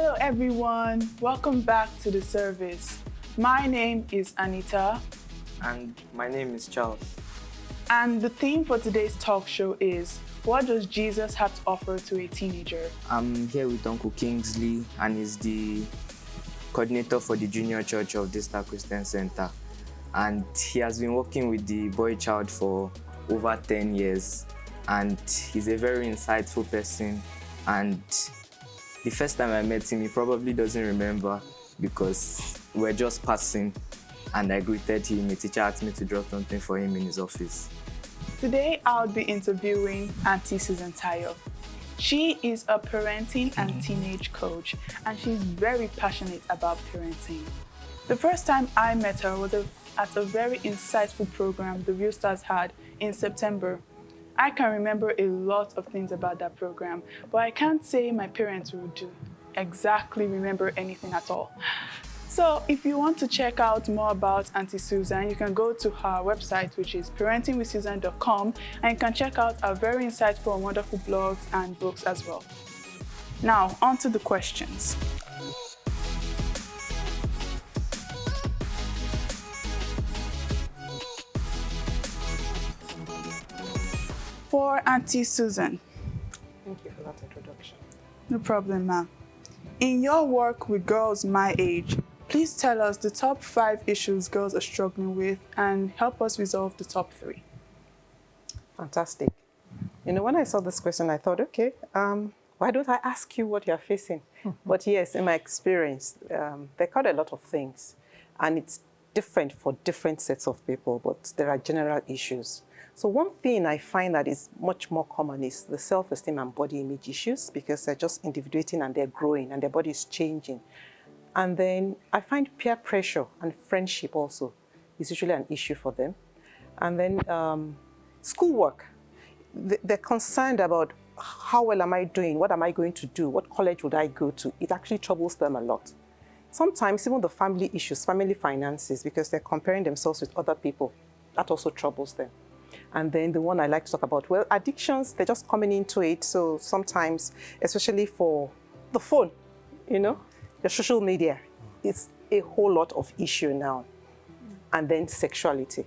Hello everyone, welcome back to the service. My name is Anita. And my name is Charles. And the theme for today's talk show is, what does Jesus have to offer to a teenager? I'm here with Uncle Kingsley, and he's the coordinator for the junior church of Daystar Christian Center. And he has been working with the boy child for over 10 years. And he's a very insightful person. And the first time I met him, he probably doesn't remember because we're just passing and I greeted him. A teacher asked me to drop something for him in his office. Today, I'll be interviewing Auntie Susan Tayo. She is a parenting and teenage coach, and she's very passionate about parenting. The first time I met her was at a very insightful program the Real Stars had in September. I can remember a lot of things about that program, but I can't say my parents would exactly remember anything at all. So if you want to check out more about Auntie Susan, you can go to her website, which is parentingwithsusan.com, and you can check out our very insightful and wonderful blogs and books as well. Now, on to the questions. For Auntie Susan. Thank you for that introduction. No problem, ma'am. In your work with girls my age, please tell us the top 5 issues girls are struggling with and help us resolve the top 3. Fantastic. You know, when I saw this question, I thought, okay, why don't I ask you what you're facing? But yes, in my experience, there are quite a lot of things, and it's different for different sets of people, but there are general issues. So one thing I find that is much more common is the self-esteem and body image issues, because they're just individuating and they're growing and their body is changing. And then I find peer pressure and friendship also is usually an issue for them. And then schoolwork. They're concerned about how well am I doing? What am I going to do? What college would I go to? It actually troubles them a lot. Sometimes even the family issues, family finances, because they're comparing themselves with other people, that also troubles them. And then the one I like to talk about, well, addictions, they're just coming into it. So sometimes, especially for the phone, you know, the social media, it's a whole lot of issue now. And then sexuality,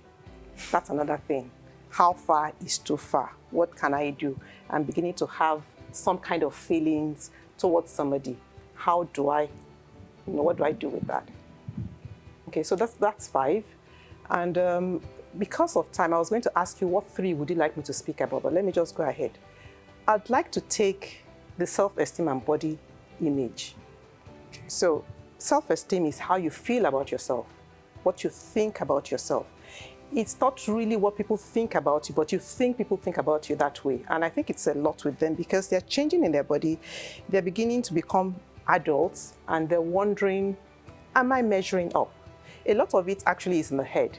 that's another thing. How far is too far? What can I do? I'm beginning to have some kind of feelings towards somebody. How do I, what do I do with that? Okay, so that's 5. And because of time, I was going to ask you what 3 would you like me to speak about, but let me just go ahead. I'd like to take the self-esteem and body image. So self-esteem is how you feel about yourself, what you think about yourself. It's not really what people think about you, but you think people think about you that way. And I think it's a lot with them because they're changing in their body. They're beginning to become adults and they're wondering, am I measuring up? A lot of it actually is in the head.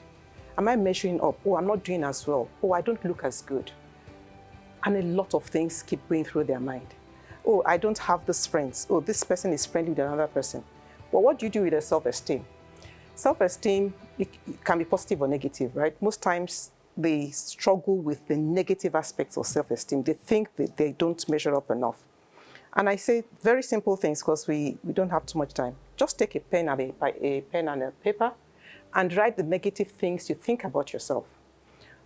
Am I measuring up? Oh, I'm not doing as well. Oh, I don't look as good. And a lot of things keep going through their mind. Oh, I don't have these friends. Oh, this person is friendly with another person. Well, what do you do with their self-esteem? Self-esteem, it can be positive or negative, right? Most times they struggle with the negative aspects of self-esteem. They think that they don't measure up enough. And I say very simple things because we don't have too much time. Just take a pen and a paper and write the negative things you think about yourself.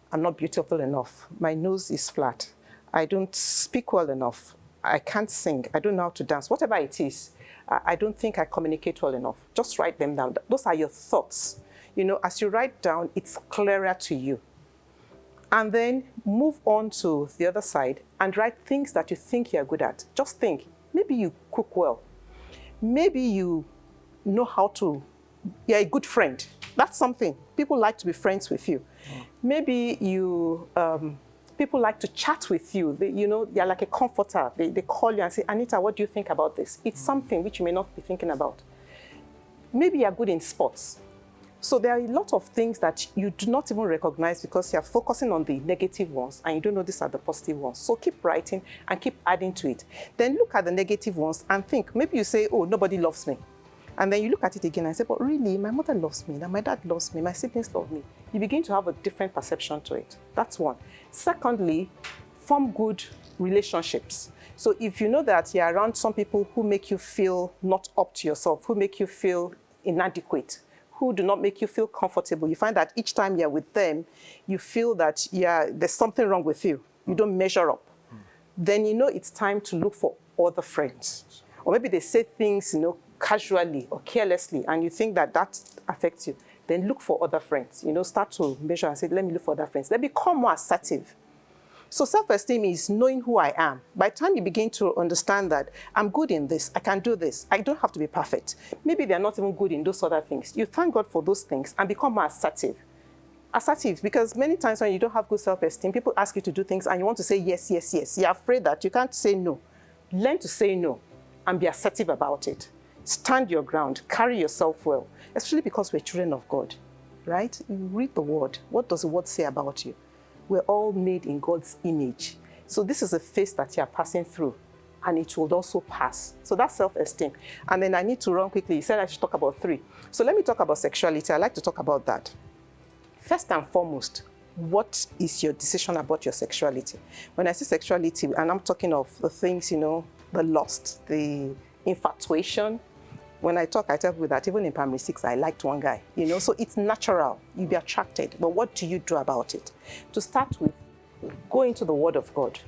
I'm not beautiful enough. My nose is flat. I don't speak well enough. I can't sing. I don't know how to dance. Whatever it is, I don't think I communicate well enough. Just write them down. Those are your thoughts. You know, as you write down, it's clearer to you. And then move on to the other side and write things that you think you're good at. Just think, maybe you cook well. Maybe you know how to, you're a good friend. That's something. People like to be friends with you. Maybe you, people like to chat with you. They're like a comforter. They call you and say, Anita, what do you think about this? It's something which you may not be thinking about. Maybe you're good in sports. So there are a lot of things that you do not even recognize because you're focusing on the negative ones and you don't know these are the positive ones. So keep writing and keep adding to it. Then look at the negative ones and think, maybe you say, oh, nobody loves me. And then you look at it again and say, but really, my mother loves me, my dad loves me, my siblings love me. You begin to have a different perception to it. That's one. Secondly, form good relationships. So if you know that you're around some people who make you feel not up to yourself, who make you feel inadequate, who do not make you feel comfortable, you find that each time you're with them, you feel that there's something wrong with you. You don't measure up. Then you know it's time to look for other friends. Or maybe they say things, casually or carelessly, and you think that affects you. Then look for other friends. Start to measure and say, let me look for other friends. Then become more assertive. So self-esteem is knowing who I am. By the time you begin to understand that I'm good in this, I can do this, I don't have to be perfect. Maybe they're not even good in those other things. You thank God for those things and become more assertive. Assertive, because many times when you don't have good self-esteem, people ask you to do things and you want to say yes, yes, yes. You're afraid that you can't say no. Learn to say no and be assertive about it. Stand your ground, carry yourself well, especially because we're children of God, right? You read the word. What does the word say about you? We're all made in God's image. So this is a phase that you're passing through, and it will also pass. So that's self-esteem. And then I need to run quickly. You said I should talk about 3. So let me talk about sexuality. I like to talk about that. First and foremost, what is your decision about your sexuality? When I say sexuality, and I'm talking of the things, the lust, the infatuation. When I tell people that even in primary 6, I liked one guy, so it's natural. You'll be attracted. But what do you do about it? To start with, go into the Word of God.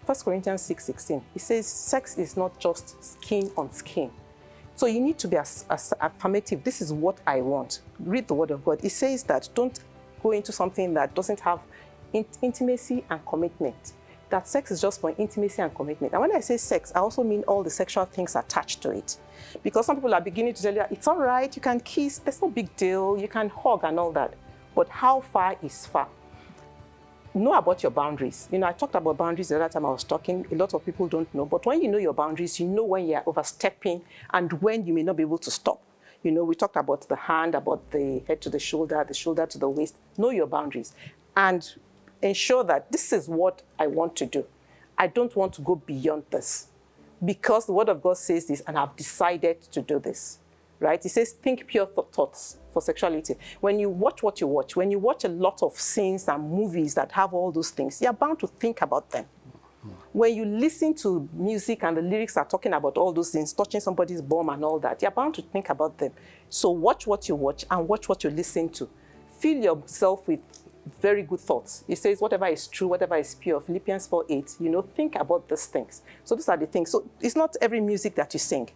1 Corinthians 6:16, it says sex is not just skin on skin. So you need to be affirmative. This is what I want. Read the Word of God. It says that don't go into something that doesn't have intimacy and commitment. That sex is just for intimacy and commitment. And when I say sex, I also mean all the sexual things attached to it. Because some people are beginning to tell you, it's all right, you can kiss, there's no big deal, you can hug and all that. But how far is far? Know about your boundaries. I talked about boundaries the other time I was talking. A lot of people don't know. But when you know your boundaries, you know when you're overstepping and when you may not be able to stop. We talked about the hand, about the head to the shoulder to the waist. Know your boundaries. And ensure that this is what I want to do. I don't want to go beyond this. Because the Word of God says this, and I've decided to do this. Right? It says, think pure thoughts for sexuality. When you watch what you watch, when you watch a lot of scenes and movies that have all those things, you're bound to think about them. When you listen to music and the lyrics are talking about all those things, touching somebody's bum and all that, you're bound to think about them. So watch what you watch and watch what you listen to. Fill yourself with very good thoughts. It says whatever is true, whatever is pure, Philippians 4:8, think about these things. So these are the things. So it's not every music that you sing.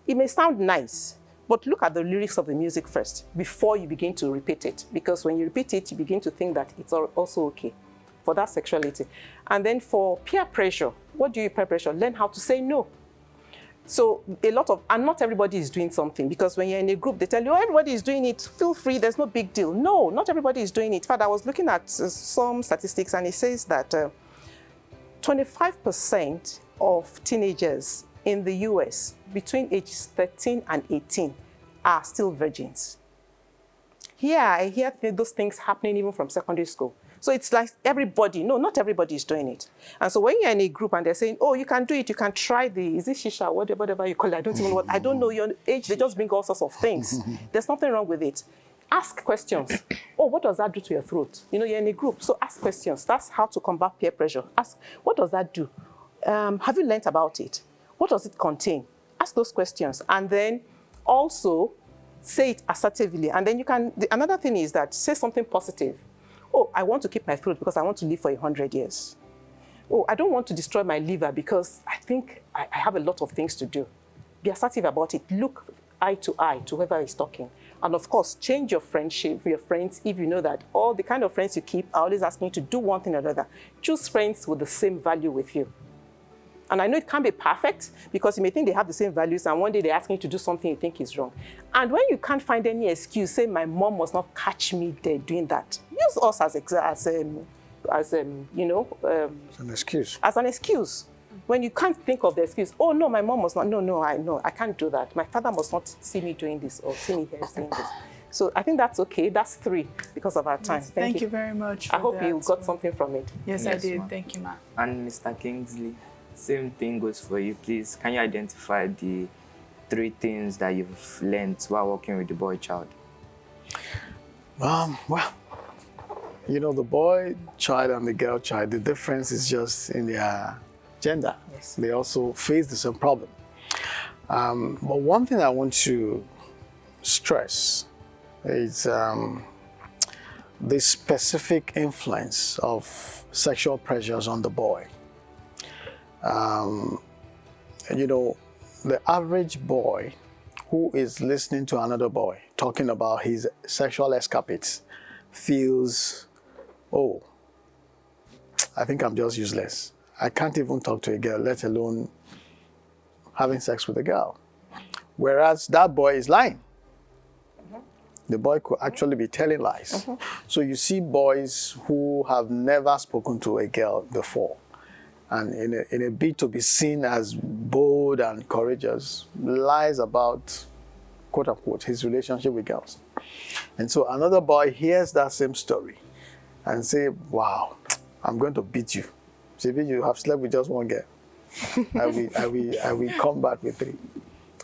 It may sound nice, but look at the lyrics of the music first before you begin to repeat it. Because when you repeat it, you begin to think that it's also okay for that sexuality. And then for peer pressure, what do you peer pressure? Learn how to say no. So and not everybody is doing something, because when you're in a group, they tell you, everybody is doing it, feel free, there's no big deal. No, not everybody is doing it. In fact, I was looking at some statistics and it says that 25% of teenagers in the US between ages 13 and 18 are still virgins. Here, I hear those things happening even from secondary school. So it's like everybody, no, not everybody is doing it. And so when you're in a group and they're saying, you can do it, you can try is it shisha, whatever you call it, I don't know your age, they just bring all sorts of things. There's nothing wrong with it. Ask questions. What does that do to your throat? You're in a group, so ask questions. That's how to combat peer pressure. Ask, what does that do? Have you learned about it? What does it contain? Ask those questions. And then also say it assertively. And then another thing is that say something positive. I want to keep my throat because I want to live for 100 years. I don't want to destroy my liver because I think I have a lot of things to do. Be assertive about it. Look eye to eye to whoever is talking. And of course, change your friendship with your friends if you know that all the kind of friends you keep are always asking you to do one thing or another. Choose friends with the same value with you. And I know it can't be perfect because you may think they have the same values and one day they're asking you to do something you think is wrong. And when you can't find any excuse, say my mom must not catch me there doing that. Use us as an excuse. As an excuse. When you can't think of the excuse, no, my mom must not, no, I can't do that. My father must not see me doing this or see me here saying this. So I think that's okay. That's 3 because of our time. Yes, thank you very much. I hope you got something from it. Yes, I did. Thank you, ma'am. And Mr. Kingsley, same thing goes for you. Please, can you identify the 3 things that you've learned while working with the boy child? Well, You know, the boy child and the girl child, the difference is just in their gender. Yes. They also face the same problem. But one thing I want to stress is the specific influence of sexual pressures on the boy. You know, the average boy who is listening to another boy talking about his sexual escapades feels, oh, I think I'm just useless. I can't even talk to a girl, let alone having sex with a girl. Whereas that boy is lying. The boy could actually be telling lies. So you see boys who have never spoken to a girl before, and in a bid to be seen as bold and courageous, lies about, quote unquote, his relationship with girls. And so another boy hears that same story and say, wow, I'm going to beat you. Maybe you have slept with just one girl. I will come back with 3.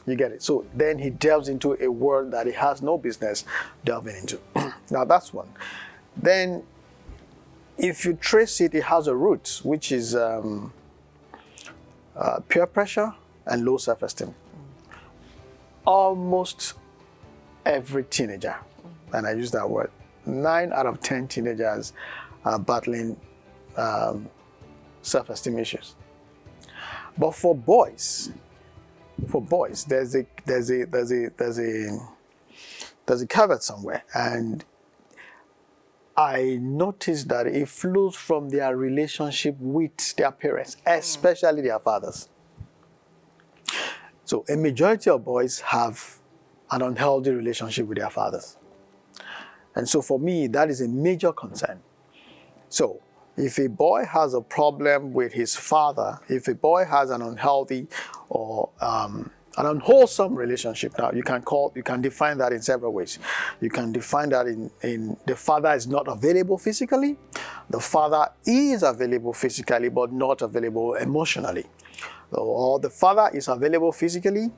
You get it? So then he delves into a world that he has no business delving into. Now that's one. Then if you trace it, it has a root, which is peer pressure and low self-esteem. Almost every teenager, and I use that word, 9 out of 10 teenagers are battling self-esteem issues. But for boys, there's a caveat somewhere, and I noticed that it flows from their relationship with their parents, especially their fathers. So a majority of boys have an unhealthy relationship with their fathers. And so for me, that is a major concern. So if a boy has a problem with his father, if a boy has an unhealthy or an unwholesome relationship, now you can define that in several ways. You can define that in the father is not available physically, the father is available physically but not available emotionally, or the father is available physically,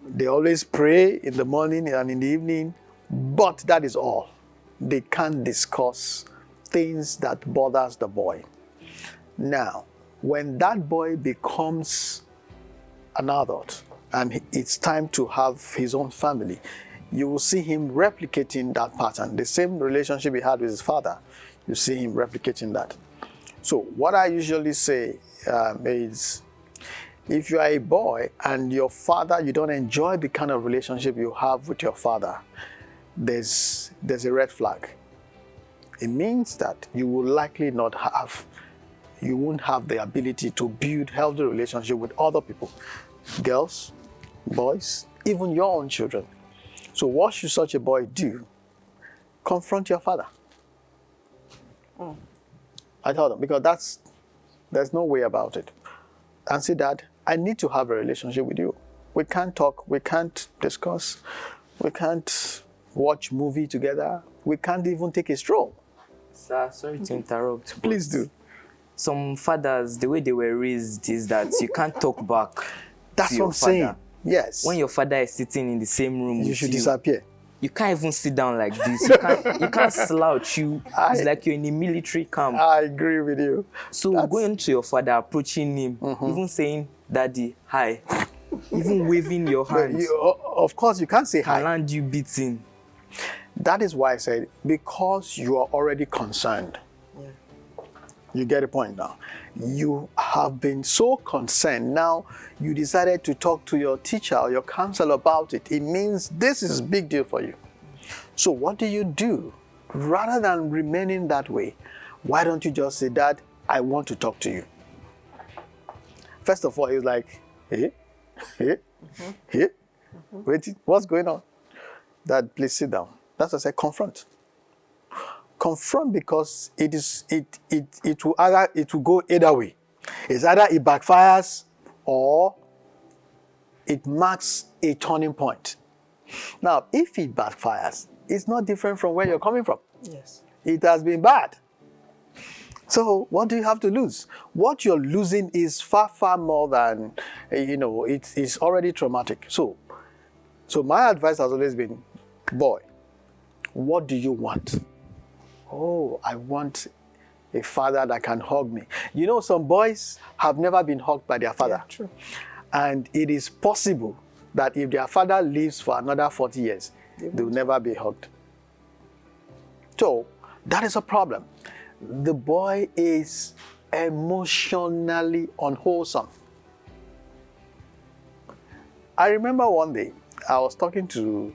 they always pray in the morning and in the evening, but that is all. They can't discuss things that bothers the boy. Now, when that boy becomes an adult and it's time to have his own family, you will see him replicating that pattern. The same relationship he had with his father, you see him replicating that. So what I usually say is, if you are a boy and your father, you don't enjoy the kind of relationship you have with your father, there's a red flag. It means that you will likely you won't have the ability to build healthy relationship with other people, girls, boys, even your own children. So what should such a boy do? Confront your father. I told him, because there's no way about it. And say, Dad, I need to have a relationship with you. We can't talk, we can't discuss, we can't watch movie together, we can't even take a stroll. Sir, sorry to interrupt. Please do. Some fathers, the way they were raised is that you can't talk back. That's to what your I'm saying. father. Yes. When your father is sitting in the same room You with should you, disappear. you can't even sit down like this. You can't slouch. It's like you're in a military camp. I agree with you. So going to your father, approaching him, even saying, Daddy, hi, even waving your hand, Of course, you can't say can hi. land you beating. That is why I said, because you are already concerned. You get the point now. You have been so concerned. Now you decided to talk to your teacher or your counselor about it. It means this is a big deal for you. So what do? Rather than remaining that way, why don't you just say, Dad, I want to talk to you? First of all, he's like, hey, wait, what's going on? Dad, please sit down. That's what I said, confront. Confront, because it will go either way. It's either it backfires or it marks a turning point. Now, if it backfires, it's not different from where you're coming from. Yes. It has been bad. So what do you have to lose? What you're losing is far, far more than, it's already traumatic. So my advice has always been, boy, what do you want? Oh, I want a father that can hug me. You know, some boys have never been hugged by their father. Yeah, true. And it is possible that if their father lives for another 40 years, they'll never be hugged. So that is a problem. The boy is emotionally unwholesome. I remember one day I was talking to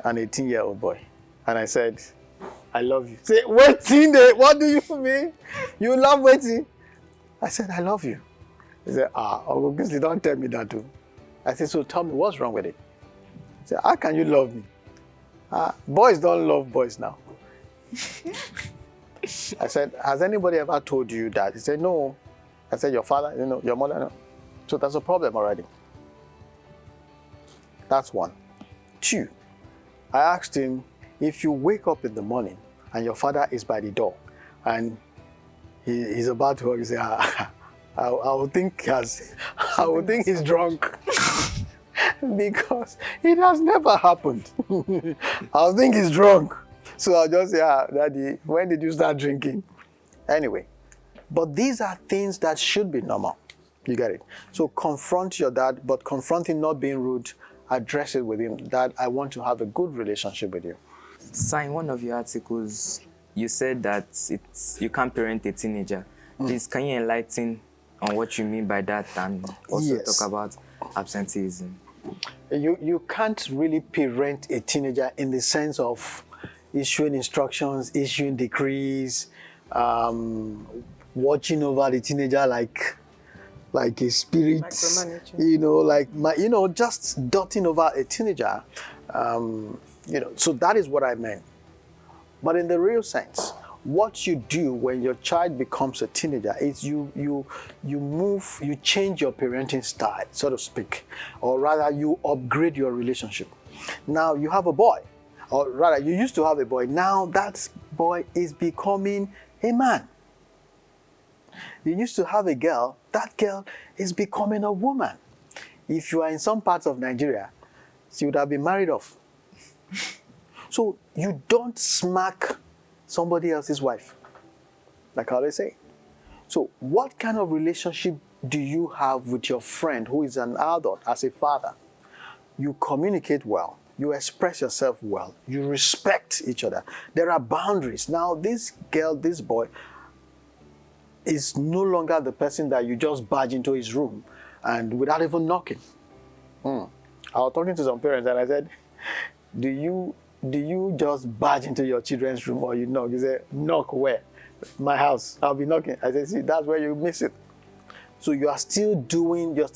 an 18-year-old boy, and I said, I love you. Say, waiting there. What do you mean? You love waiting? I said, I love you. He said, Uncle Kingsley, don't tell me that too. I said, so tell me, what's wrong with it? He said, how can you love me? Boys don't love boys now. I said, has anybody ever told you that? He said, no. I said, your father, your mother, no. So that's a problem already. That's one. Two, I asked him, if you wake up in the morning and your father is by the door and he's about to hug, you say, I would think he's drunk. Because it has never happened. I think he's drunk. So I'll just say, Daddy, when did you start drinking? Anyway, but these are things that should be normal. You get it? So confront your dad, but confront him not being rude. Address it with him. Dad, I want to have a good relationship with you. Sir, in one of your articles, you said that you can't parent a teenager. Please, can you enlighten on what you mean by that and also talk about absenteeism? You can't really parent a teenager in the sense of issuing instructions, issuing decrees, watching over the teenager like a spirit, just dotting over a teenager. So that is what I meant. But in the real sense, what you do when your child becomes a teenager is you change your parenting style, so to speak, or rather you upgrade your relationship. Now you have a boy, or rather you used to have a boy. Now that boy is becoming a man. You used to have a girl, that girl is becoming a woman. If you are in some parts of Nigeria, she would have been married off. So you don't smack somebody else's wife, like I always say. So what kind of relationship do you have with your friend who is an adult as a father? You communicate well, you express yourself well, you respect each other. There are boundaries. Now this girl, this boy, is no longer the person that you just barge into his room and without even knocking. I was talking to some parents and I said, do you just barge into your children's room or you knock? You say, knock where? My house. I'll be knocking. I said, see, that's where you miss it. So you're still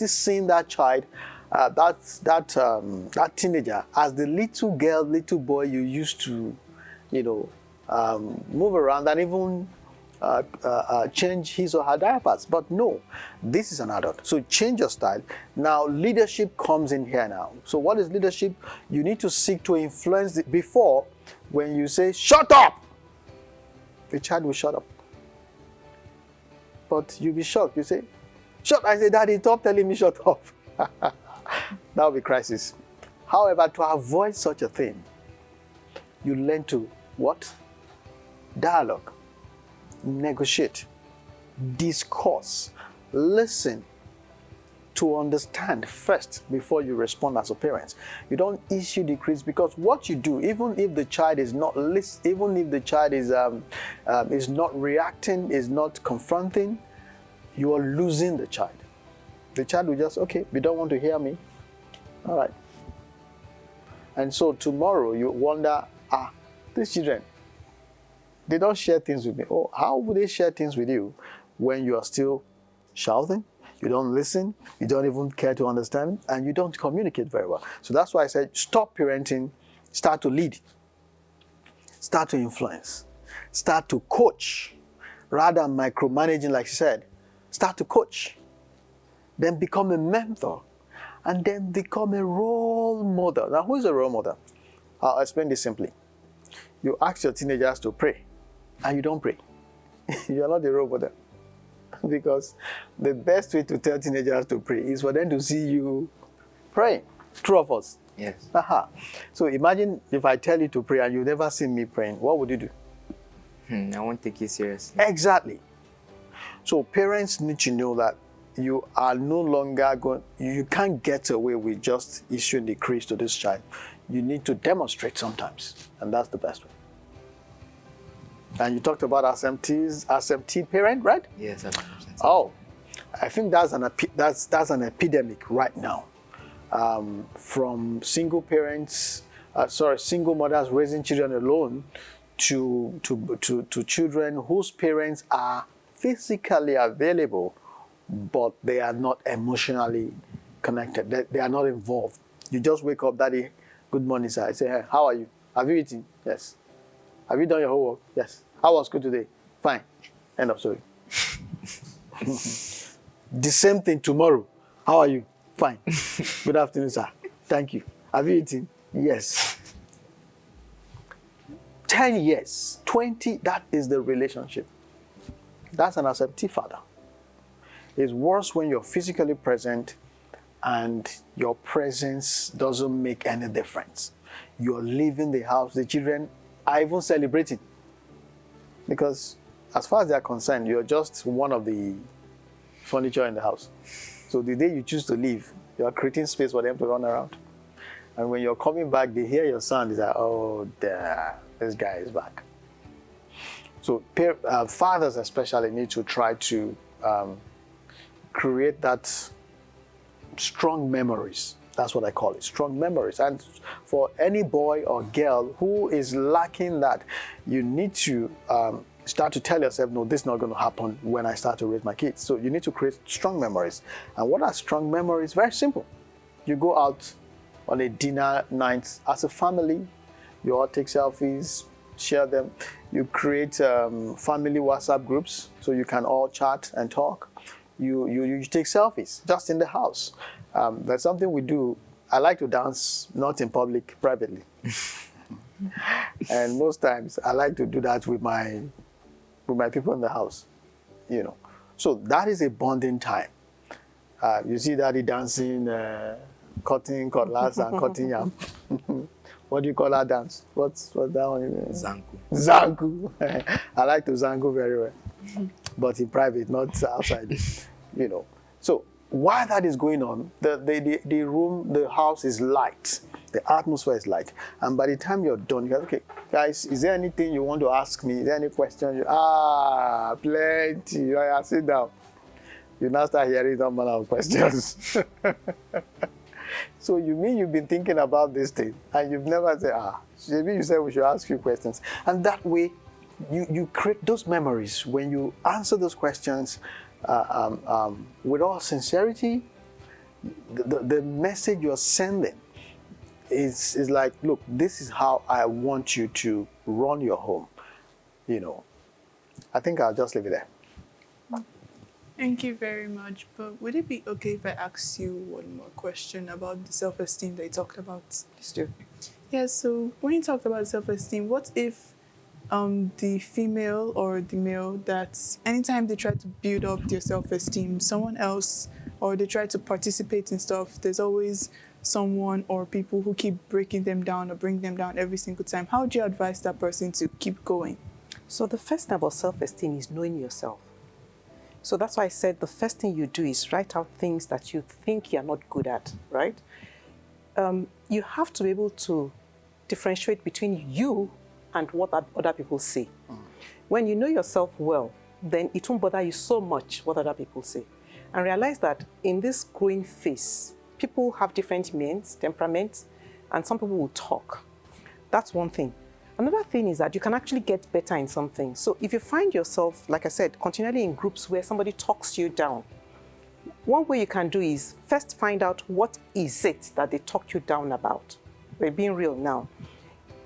seeing that child, that teenager as the little girl, little boy you used to, move around and even change his or her diapers. But no, this is an adult. So change your style. Now leadership comes in here now. So what is leadership? You need to seek to influence it. Before, when you say, shut up, the child will shut up. But you'll be shocked. You say, shut. I say, Daddy, stop telling me shut up. That will be crisis. However, to avoid such a thing, you learn to what? Dialogue. Negotiate, discuss, listen to understand first before you respond as a parent. You don't issue decrees, because what you do, even if the child is not listening, even if the child is not reacting, is not confronting, you are losing the child. The child will just, okay, you don't want to hear me, all right. And so tomorrow you wonder, these children, they don't share things with me. Oh, how would they share things with you when you are still shouting? You don't listen, you don't even care to understand, and you don't communicate very well. So that's why I said, stop parenting, start to lead, start to influence, start to coach, rather than micromanaging, like you said. Start to coach, then become a mentor, and then become a role model. Now, who is a role model? I'll explain this simply. You ask your teenagers to pray, and you don't pray. You're not the role model. Because the best way to tell teenagers to pray is for them to see you praying. True of us. Yes. So imagine if I tell you to pray and you never see me praying, what would you do? I won't take it seriously. Exactly. So parents need to know that you are no longer going, you can't get away with just issuing decrees to this child. You need to demonstrate sometimes, and that's the best way. And you talked about absentee parent, right? Yes, absentee. Oh, I think that's an epidemic right now. From single parents, single mothers raising children alone, to children whose parents are physically available, but they are not emotionally connected. They are not involved. You just wake up, Daddy, good morning, sir. I say, hey, how are you? Have you eaten? Yes. Have you done your homework? Yes. How was school today? Fine. End of story. The same thing tomorrow. How are you? Fine. Good afternoon, sir. Thank you. Have you eaten? Yes. 10 years, 20, that is the relationship. That's an absentee father. It's worse when you're physically present and your presence doesn't make any difference. You're leaving the house, the children are even celebrating. Because as far as they're concerned, you're just one of the furniture in the house. So the day you choose to leave, you're creating space for them to run around. And when you're coming back, they hear your sound, it's like, oh, this guy is back. So fathers especially need to try to create that strong memories. That's what I call it, strong memories. And for any boy or girl who is lacking that, you need to start to tell yourself, no, this is not going to happen when I start to raise my kids. So you need to create strong memories. And what are strong memories? Very simple. You go out on a dinner night as a family, you all take selfies, share them. You create family WhatsApp groups so you can all chat and talk. You take selfies just in the house. That's something we do. I like to dance, not in public, privately. And most times I like to do that with my people in the house, you know. So that is a bonding time. You see Daddy dancing, cutting cutlass and cutting yam. What do you call that dance? What's that one? Zanku. Zanku. I like to zanku very well, but in private, not outside. You know. So while that is going on, the room, the house is light. The atmosphere is light. And by the time you're done, you're like, okay, guys, is there anything you want to ask me? Is there any question? Plenty. Sit down. You now start hearing some of questions. So you mean you've been thinking about this thing and you've never said, maybe you said we should ask you questions. And that way, you create those memories. When you answer those questions with all sincerity, the message you're sending is like, look, this is how I want you to run your home. You know, I think I'll just leave it there. Thank you very much. But would it be okay if I ask you one more question about the self-esteem that you talked about? Please do. Yeah, so when you talked about self-esteem, what if the female or the male, that anytime they try to build up their self-esteem, someone else, or they try to participate in stuff, there's always someone or people who keep breaking them down or bring them down every single time. How would you advise that person to keep going? So the first thing about self-esteem is knowing yourself. So that's why I said the first thing you do is write out things that you think you're not good at, right? You have to be able to differentiate between you and what other people say. When you know yourself well, then it won't bother you so much what other people say. And realize that in this growing phase, people have different minds, temperaments, and some people will talk. That's one thing. Another thing is that you can actually get better in something. So if you find yourself, like I said, continually in groups where somebody talks you down, one way you can do is first find out what is it that they talk you down about. We're being real now.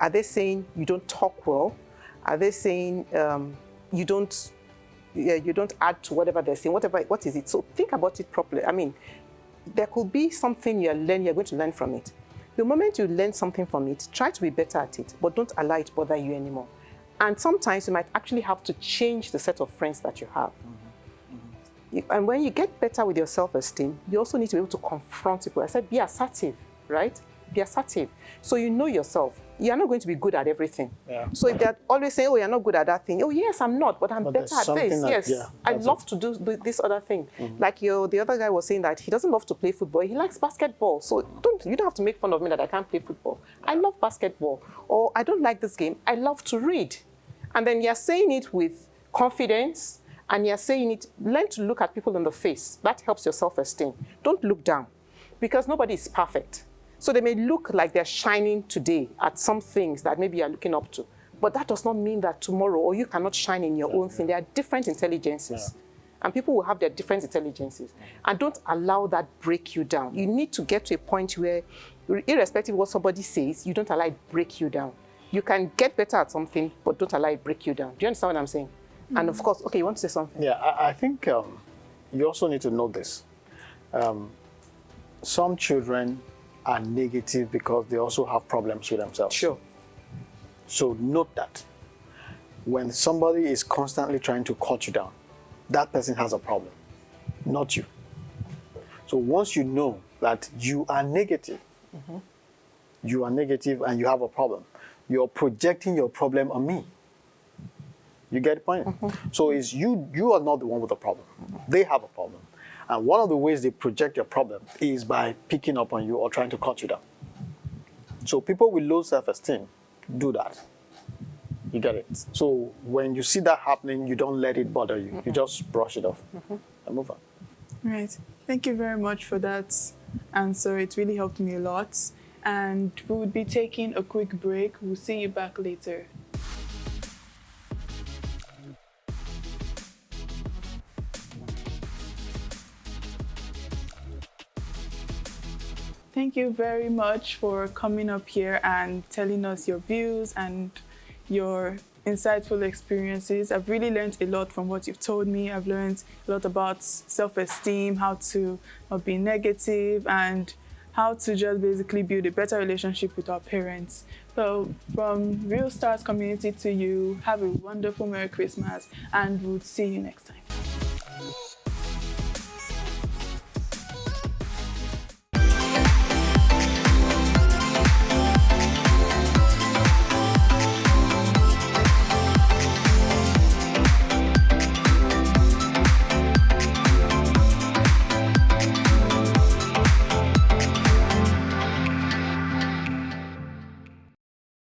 Are they saying you don't talk well? Are they saying you don't add to whatever they're saying? What is it? So think about it properly. I mean, there could be something you're going to learn from it. The moment you learn something from it, try to be better at it, but don't allow it to bother you anymore. And sometimes you might actually have to change the set of friends that you have. And when you get better with your self-esteem, you also need to be able to confront people. I said, be assertive, right? Be assertive. So you know yourself. You're not going to be good at everything. Yeah. So if they're always saying, oh, you're not good at that thing. Oh, yes, I'm not, but I'm But better there's at something this. that- Yes, yeah, I that's love to do this other thing. Like the other guy was saying that he doesn't love to play football. He likes basketball. So you don't have to make fun of me that I can't play football. I love basketball. Or I don't like this game. I love to read. And then you're saying it with confidence, and you're saying it, learn to look at people in the face. That helps your self-esteem. Don't look down, because nobody is perfect. So they may look like they're shining today at some things that maybe you're looking up to, but that does not mean that tomorrow, or you cannot shine in your own thing. There are different intelligences. And people will have their different intelligences. And don't allow that break you down. You need to get to a point where, irrespective of what somebody says, you don't allow it break you down. You can get better at something, but don't allow it break you down. Do you understand what I'm saying? And of course, okay, you want to say something? Yeah, I think you also need to know this. Some children are negative because they also have problems with themselves. Sure. So note that. When somebody is constantly trying to cut you down, that person has a problem, not you. So once you know that you are negative, you are negative and you have a problem, you're projecting your problem on me. You get the point? So it's you are not the one with the problem. They have a problem. And one of the ways they project your problem is by picking up on you or trying to cut you down. So people with low self-esteem do that. You get it? So when you see that happening, you don't let it bother you. You just brush it off and move on. Right. Thank you very much for that answer. It really helped me a lot. And we would be taking a quick break. We'll see you back later. Thank you very much for coming up here and telling us your views and your insightful experiences. I've really learned a lot from what you've told me. I've learned a lot about self-esteem, how to not be negative, and how to just basically build a better relationship with our parents. So from Real Stars community to you, have a wonderful Merry Christmas, and we'll see you next time.